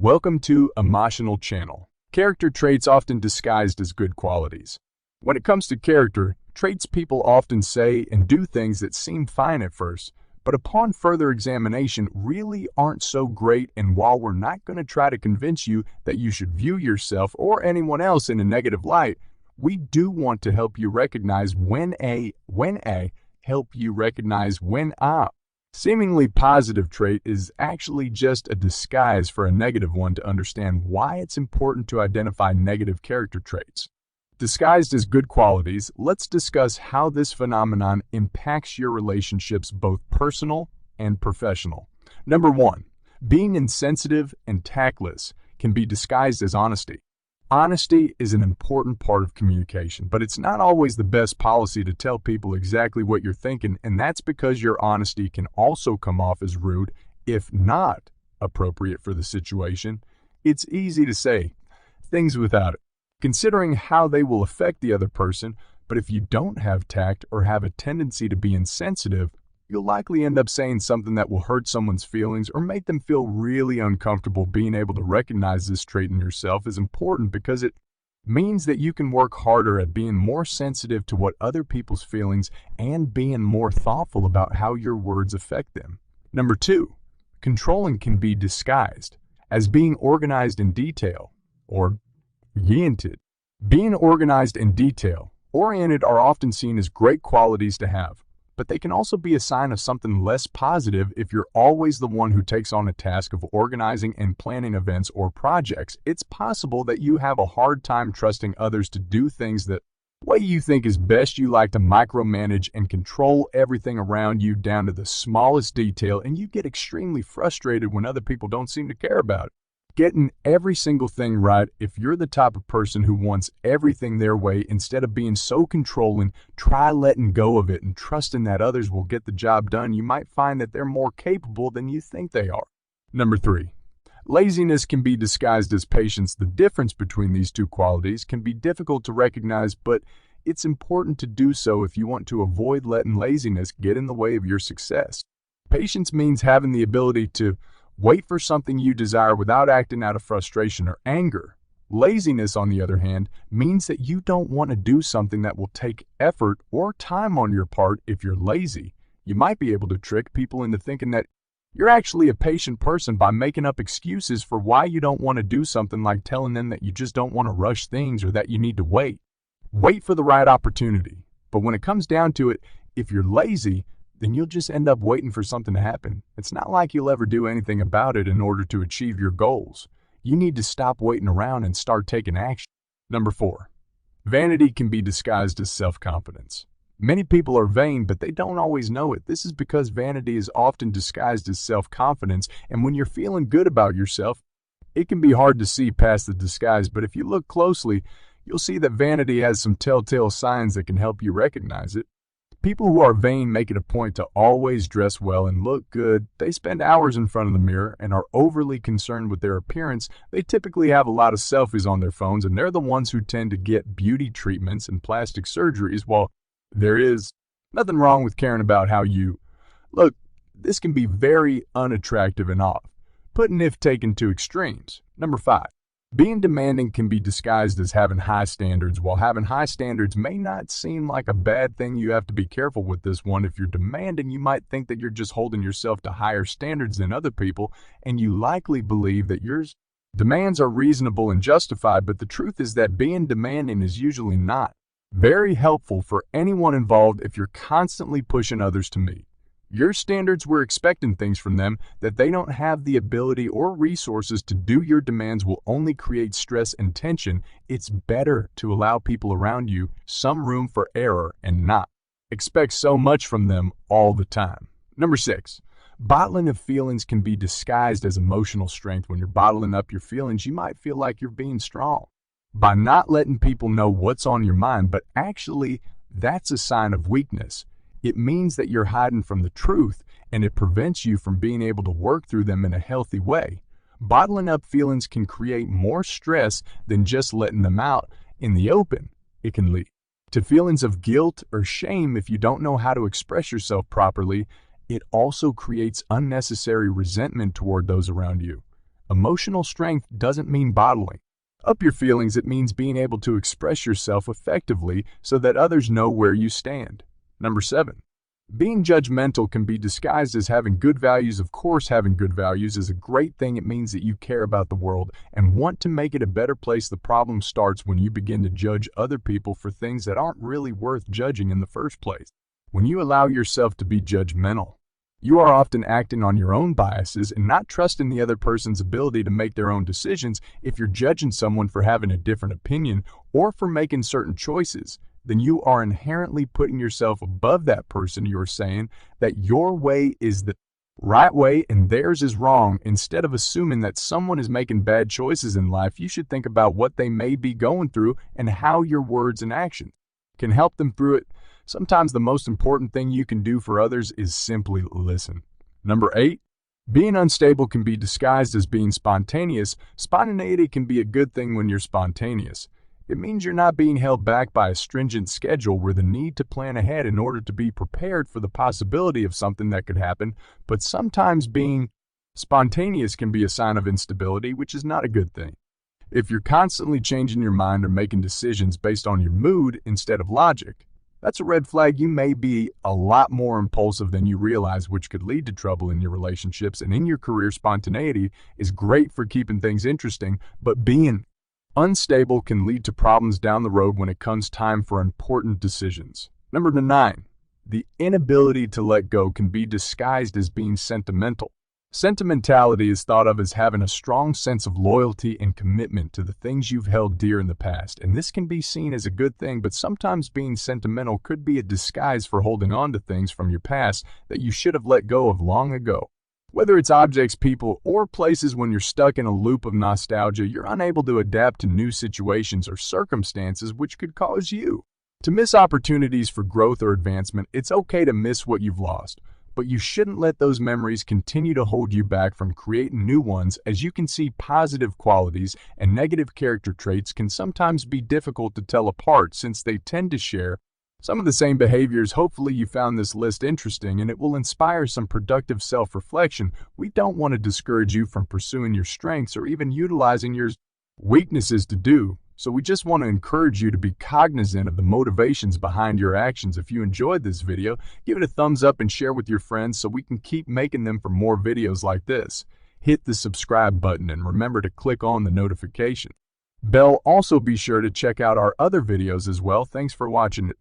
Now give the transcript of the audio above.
Welcome to Emotional Channel. Character traits often disguised as good qualities. When it comes to character traits, people often say and do things that seem fine at first, but upon further examination really aren't so great. And while we're not going to try to convince you that you should view yourself or anyone else in a negative light, we do want to help you recognize when a seemingly positive trait is actually just a disguise for a negative one. To understand why it's important to identify negative character traits disguised as good qualities, let's discuss how this phenomenon impacts your relationships, both personal and professional. Number one, being insensitive and tactless can be disguised as honesty. Honesty is an important part of communication, but it's not always the best policy to tell people exactly what you're thinking, and that's because your honesty can also come off as rude, if not appropriate for the situation. It's easy to say things without it, considering how they will affect the other person, but if you don't have tact or have a tendency to be insensitive, you'll likely end up saying something that will hurt someone's feelings or make them feel really uncomfortable. Being able to recognize this trait in yourself is important because it means that you can work harder at being more sensitive to what other people's feelings and being more thoughtful about how your words affect them. Number two, controlling can be disguised as being organized in detail or oriented. Being organized and detail-oriented are often seen as great qualities to have, but they can also be a sign of something less positive if you're always the one who takes on a task of organizing and planning events or projects. It's possible that you have a hard time trusting others to do things the way you think is best. You like to micromanage and control everything around you down to the smallest detail, and you get extremely frustrated when other people don't seem to care about it. Getting every single thing right. If you're the type of person who wants everything their way, instead of being so controlling, try letting go of it and trusting that others will get the job done. You might find that they're more capable than you think they are. Number three, laziness can be disguised as patience. The difference between these two qualities can be difficult to recognize, but it's important to do so if you want to avoid letting laziness get in the way of your success. Patience means having the ability to wait for something you desire without acting out of frustration or anger. Laziness, on the other hand, means that you don't want to do something that will take effort or time on your part. If you're lazy, you might be able to trick people into thinking that you're actually a patient person by making up excuses for why you don't want to do something, like telling them that you just don't want to rush things or that you need to wait. Wait for the right opportunity. But when it comes down to it, if you're lazy, then you'll just end up waiting for something to happen. It's not like you'll ever do anything about it in order to achieve your goals. You need to stop waiting around and start taking action. Number four, vanity can be disguised as self-confidence. Many people are vain, but they don't always know it. This is because vanity is often disguised as self-confidence, and when you're feeling good about yourself, it can be hard to see past the disguise. But if you look closely, you'll see that vanity has some telltale signs that can help you recognize it. People who are vain make it a point to always dress well and look good. They spend hours in front of the mirror and are overly concerned with their appearance. They typically have a lot of selfies on their phones, and they're the ones who tend to get beauty treatments and plastic surgeries. While there is nothing wrong with caring about how you look, this can be very unattractive and off-putting if taken to extremes. Number five, being demanding can be disguised as having high standards. While having high standards may not seem like a bad thing, you have to be careful with this one. If you're demanding, you might think that you're just holding yourself to higher standards than other people, and you likely believe that your demands are reasonable and justified, but the truth is that being demanding is usually not very helpful for anyone involved. If you're constantly pushing others to meet your standards, we're expecting things from them that they don't have the ability or resources to do. Your demands will only create stress and tension. It's better to allow people around you some room for error and not expect so much from them all the time. Number six, bottling of feelings can be disguised as emotional strength. When you're bottling up your feelings, you might feel like you're being strong by not letting people know what's on your mind, but actually that's a sign of weakness. It means that you're hiding from the truth, and it prevents you from being able to work through them in a healthy way. Bottling up feelings can create more stress than just letting them out in the open. It can lead to feelings of guilt or shame if you don't know how to express yourself properly. It also creates unnecessary resentment toward those around you. Emotional strength doesn't mean bottling up your feelings, it means being able to express yourself effectively so that others know where you stand. Number 7. Being judgmental can be disguised as having good values. Of course, having good values is a great thing. It means that you care about the world and want to make it a better place. The problem starts when you begin to judge other people for things that aren't really worth judging in the first place. When you allow yourself to be judgmental, you are often acting on your own biases and not trusting the other person's ability to make their own decisions. If you're judging someone for having a different opinion or for making certain choices, then you are inherently putting yourself above that person. You're saying that your way is the right way and theirs is wrong. Instead of assuming that someone is making bad choices in life, you should think about what they may be going through and how your words and actions can help them through it. Sometimes the most important thing you can do for others is simply listen. Number 8. Being unstable can be disguised as being spontaneous. Spontaneity can be a good thing when you're spontaneous. It means you're not being held back by a stringent schedule where the need to plan ahead in order to be prepared for the possibility of something that could happen, but sometimes being spontaneous can be a sign of instability, which is not a good thing. If you're constantly changing your mind or making decisions based on your mood instead of logic, that's a red flag. You may be a lot more impulsive than you realize, which could lead to trouble in your relationships and in your career. Spontaneity is great for keeping things interesting, but being unstable can lead to problems down the road when it comes time for important decisions. Number 9. The inability to let go can be disguised as being sentimental. Sentimentality is thought of as having a strong sense of loyalty and commitment to the things you've held dear in the past, and this can be seen as a good thing, but sometimes being sentimental could be a disguise for holding on to things from your past that you should have let go of long ago. Whether it's objects, people, or places, when you're stuck in a loop of nostalgia, you're unable to adapt to new situations or circumstances, which could cause you to miss opportunities for growth or advancement. It's okay to miss what you've lost, but you shouldn't let those memories continue to hold you back from creating new ones. As you can see, positive qualities and negative character traits can sometimes be difficult to tell apart since they tend to share some of the same behaviors. Hopefully you found this list interesting and it will inspire some productive self-reflection. We don't want to discourage you from pursuing your strengths or even utilizing your weaknesses to do. So we just want to encourage you to be cognizant of the motivations behind your actions. If you enjoyed this video, give it a thumbs up and share with your friends so we can keep making them for more videos like this. Hit the subscribe button and remember to click on the notification bell. Also be sure to check out our other videos as well. Thanks for watching it.